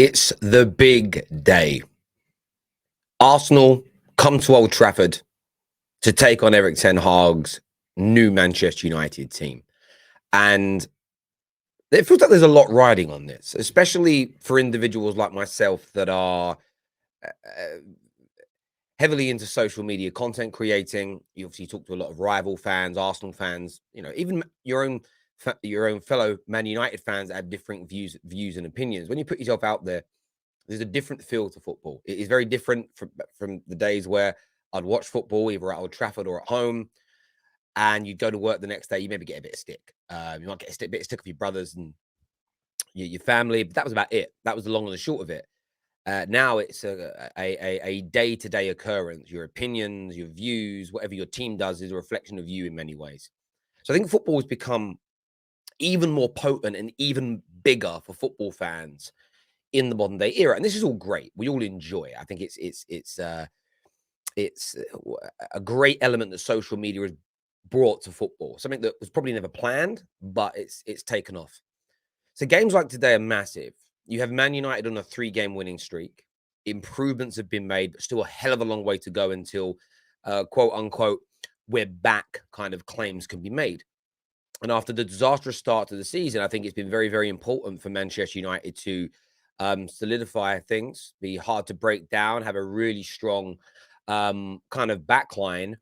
It's the big day. Arsenal come to Old Trafford to take on Eric Ten Hag's new Manchester United team. And it feels like there's a lot riding on this, especially for individuals like myself that are heavily into social media content creating. You obviously talk to a lot of rival fans, Arsenal fans, even your own fellow Man United fans that have different views and opinions. When you put yourself out there, there's a different feel to football. It is very different from the days where I'd watch football either at Old Trafford or at home, and you'd go to work the next day. You maybe get a bit of stick. You might get a bit of stick of your brothers and your family, but that was about it. That was the long and the short of it. Now it's a day-to-day occurrence. Your opinions, your views, whatever your team does is a reflection of you in many ways. So I think football has become even more potent and even bigger for football fans in the modern day era, and this is all great. We all enjoy it. I think it's a great element that social media has brought to football. Something that was probably never planned, but it's taken off. So games like today are massive. You have Man United on a 3-game winning streak. Improvements have been made, but still a hell of a long way to go until quote unquote we're back kind of claims can be made. And after the disastrous start to the season, I think it's been very, very important for Manchester United to solidify things, be hard to break down, have a really strong kind of backline,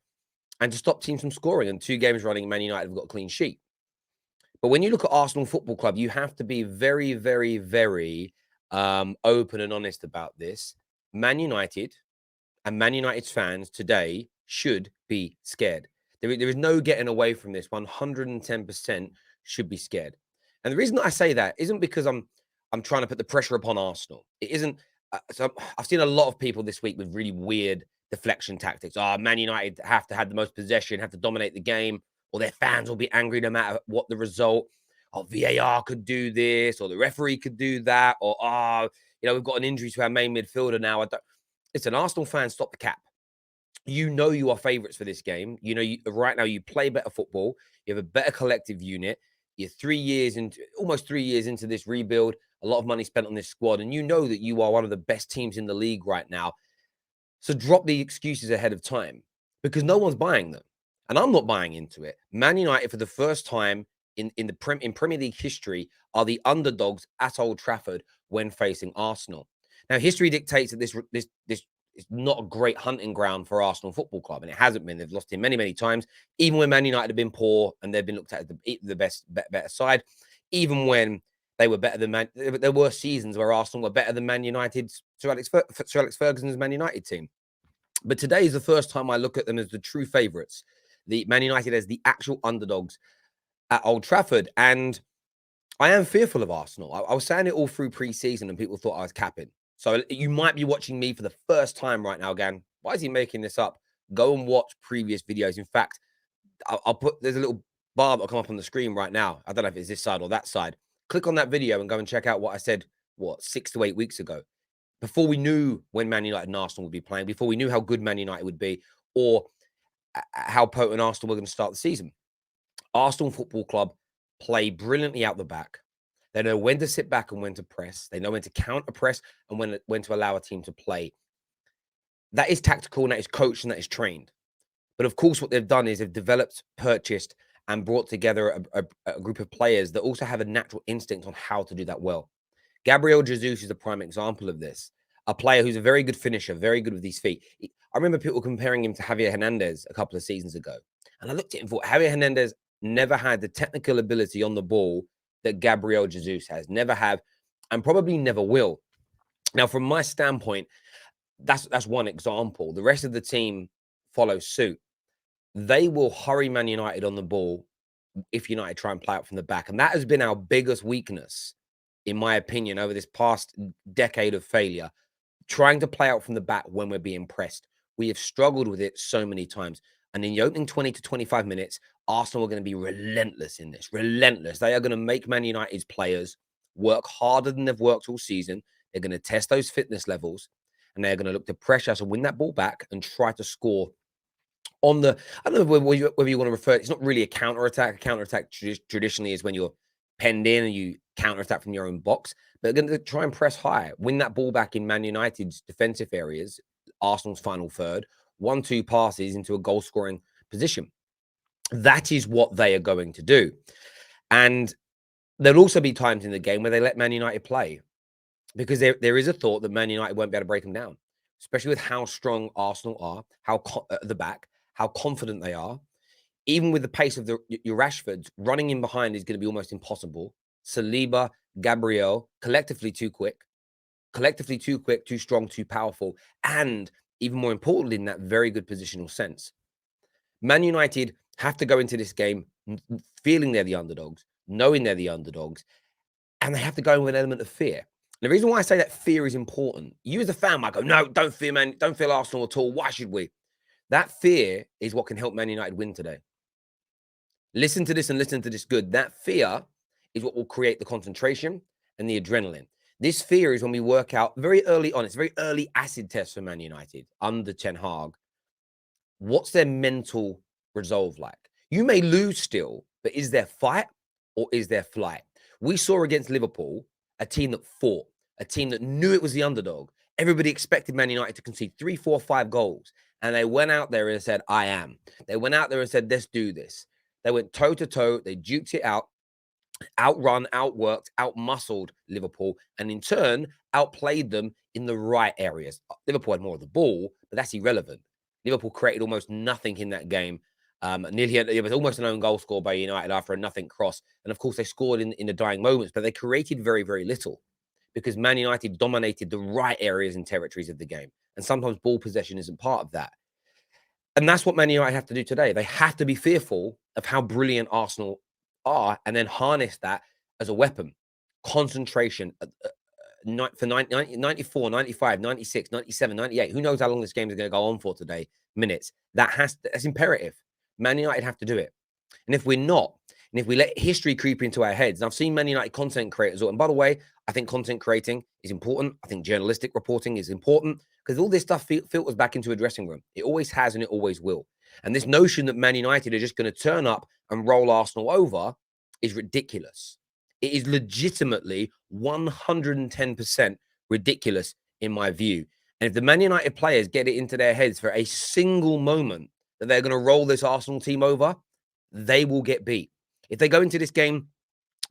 and to stop teams from scoring. And 2 games running, Man United have got a clean sheet. But when you look at Arsenal Football Club, you have to be very, very, very open and honest about this. Man United and Man United's fans today should be scared. There is no getting away from this. 110% should be scared. And the reason that I say that isn't because I'm trying to put the pressure upon Arsenal. It isn't. So I've seen a lot of people this week with really weird deflection tactics. Man United have to have the most possession, have to dominate the game, or their fans will be angry no matter what the result. VAR could do this, or the referee could do that, or we've got an injury to our main midfielder now. Listen, Arsenal fans, stop the cap. You are favourites for this game. Right now you play better football. You have a better collective unit. You're almost 3 years into this rebuild. A lot of money spent on this squad, and you know that you are one of the best teams in the league right now. So drop the excuses ahead of time, because no one's buying them, and I'm not buying into it. Man United, for the first time in Premier League history, are the underdogs at Old Trafford when facing Arsenal. Now, history dictates that this is not a great hunting ground for Arsenal Football Club, and it hasn't been. They've lost him many, many times, even when Man United have been poor and they've been looked at as the better side. Even when they were better than Man, there were seasons where Arsenal were better than Man United, Sir Alex Ferguson's Man United team. But today is the first time I look at them as the true favourites, the Man United as the actual underdogs at Old Trafford. And I am fearful of Arsenal. I was saying it all through pre-season and people thought I was capping. So you might be watching me for the first time right now, Gan. Why is he making this up? Go and watch previous videos. In fact, there's a little bar that'll come up on the screen right now. I don't know if it's this side or that side. Click on that video and go and check out what I said, 6 to 8 weeks ago. Before we knew when Man United and Arsenal would be playing, before we knew how good Man United would be, or how potent Arsenal were going to start the season. Arsenal Football Club play brilliantly out the back. They know when to sit back and when to press. They know when to counter press and when to allow a team to play. That is tactical, and that is coached, and that is trained. But of course, what they've done is they've developed, purchased, and brought together a group of players that also have a natural instinct on how to do that well. Gabriel Jesus is a prime example of this. A player who's a very good finisher, very good with his feet. I remember people comparing him to Javier Hernandez a couple of seasons ago. And I looked at him and thought, Javier Hernandez never had the technical ability on the ball that Gabriel Jesus has. Never have, and probably never will. Now, from my standpoint, that's one example. The rest of the team follow suit. They will hurry Man United on the ball if United try and play out from the back. And that has been our biggest weakness, in my opinion, over this past decade of failure, trying to play out from the back when we're being pressed. We have struggled with it so many times. And in the opening 20 to 25 minutes, Arsenal are going to be relentless in this. Relentless. They are going to make Man United's players work harder than they've worked all season. They're going to test those fitness levels, and they're going to look to pressure us and win that ball back and try to score on the, I don't know whether you want to refer, it's not really a counterattack. A counterattack traditionally is when you're penned in and you counter-attack from your own box, but they're going to try and press high, win that ball back in Man United's defensive areas, Arsenal's final third, 1-2 passes into a goal-scoring position. That is what they are going to do. And there'll also be times in the game where they let Man United play, because there is a thought that Man United won't be able to break them down, especially with how strong Arsenal are, how at the back, how confident they are. Even with the pace of your Rashfords, running in behind is going to be almost impossible. Saliba, Gabriel, collectively too quick, too strong, too powerful, and even more importantly, in that very good positional sense. Man United have to go into this game feeling they're the underdogs, knowing they're the underdogs, and they have to go in with an element of fear. The reason why I say that fear is important, you as a fan might go, no, don't fear, man. Don't feel Arsenal at all. Why should we? That fear is what can help Man United win today. Listen to this and listen to this good. That fear is what will create the concentration and the adrenaline. This fear is when we work out very early on. It's a very early acid test for Man United under Ten Hag. What's their mental resolve like? You may lose still, but is there fight or is there flight? We saw against Liverpool a team that fought, a team that knew it was the underdog. Everybody expected Man United to concede 3, 4, 5 goals. And they went out there and said, I am. They went out there and said, let's do this. They went toe-to-toe. They duked it out, outrun, outworked, outmuscled Liverpool, and in turn, outplayed them in the right areas. Liverpool had more of the ball, but that's irrelevant. Liverpool created almost nothing in that game. It was almost an own goal scored by United after a nothing cross. And of course, they scored in the dying moments, but they created very, very little because Man United dominated the right areas and territories of the game. And sometimes ball possession isn't part of that. And that's what Man United have to do today. They have to be fearful of how brilliant Arsenal are and then harness that as a weapon. Concentration for 94, 95, 96, 97, 98. Who knows how long this game is going to go on for today? Minutes. That's imperative. Man United have to do it. And if we're not, and if we let history creep into our heads, and I've seen Man United content creators, and by the way, I think content creating is important. I think journalistic reporting is important because all this stuff filters back into a dressing room. It always has and it always will. And this notion that Man United are just going to turn up and roll Arsenal over is ridiculous. It is legitimately 110% ridiculous in my view. And if the Man United players get it into their heads for a single moment that they're going to roll this Arsenal team over, they will get beat. If they go into this game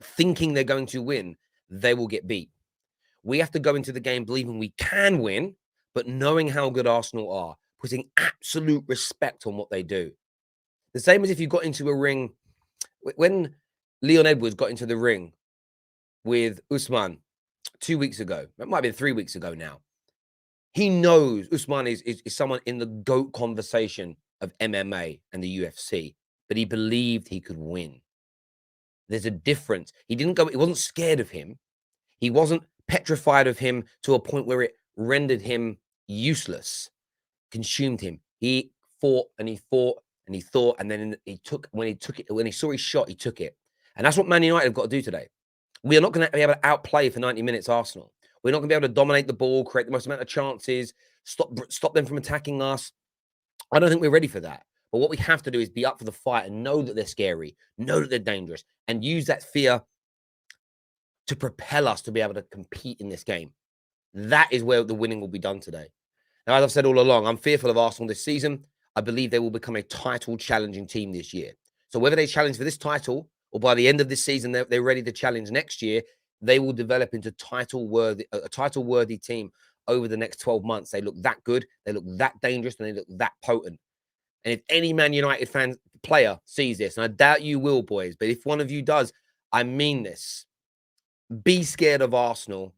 thinking they're going to win, they will get beat. We have to go into the game believing we can win, but knowing how good Arsenal are, putting absolute respect on what they do. The same as if you got into a ring, when Leon Edwards got into the ring with Usman 2 weeks ago, it might be 3 weeks ago now. He knows Usman is someone in the GOAT conversation of MMA and the UFC, but he believed he could win. There's a difference. He wasn't scared of him. He wasn't petrified of him to a point where it rendered him useless, consumed him. He fought and he thought, and then when he saw his shot, he took it. And that's what Man United have got to do today. We are not going to be able to outplay for 90 minutes Arsenal. We're not going to be able to dominate the ball, create the most amount of chances, stop them from attacking us. I don't think we're ready for that. But what we have to do is be up for the fight and know that they're scary, know that they're dangerous, and use that fear to propel us to be able to compete in this game. That is where the winning will be done today. Now, as I've said all along, I'm fearful of Arsenal this season. I believe they will become a title-challenging team this year. So whether they challenge for this title or by the end of this season, they're ready to challenge next year, they will develop into a title-worthy team over the next 12 months. They look that good, they look that dangerous, and they look that potent. And if any Man United player sees this, and I doubt you will, boys, but if one of you does, I mean this. Be scared of Arsenal,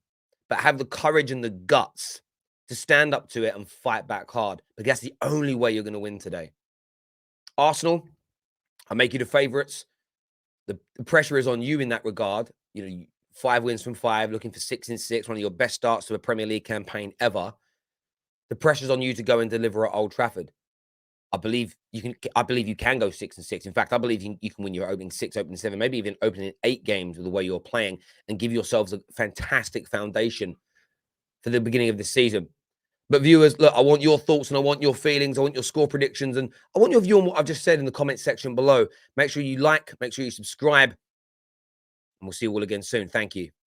but have the courage and the guts to stand up to it and fight back hard, because that's the only way you're going to win today. Arsenal, I make you the favourites. The pressure is on you in that regard. 5 wins from 5, looking for 6 in 6, one of your best starts to a Premier League campaign ever. The pressure's on you to go and deliver at Old Trafford. I believe you can go 6 in 6. In fact, I believe you can win your opening 6, opening 7, maybe even opening 8 games with the way you're playing and give yourselves a fantastic foundation for the beginning of the season. But viewers, look, I want your thoughts and I want your feelings. I want your score predictions and I want your view on what I've just said in the comment section below. Make sure you like, make sure you subscribe. we'll see you all again soon. Thank you.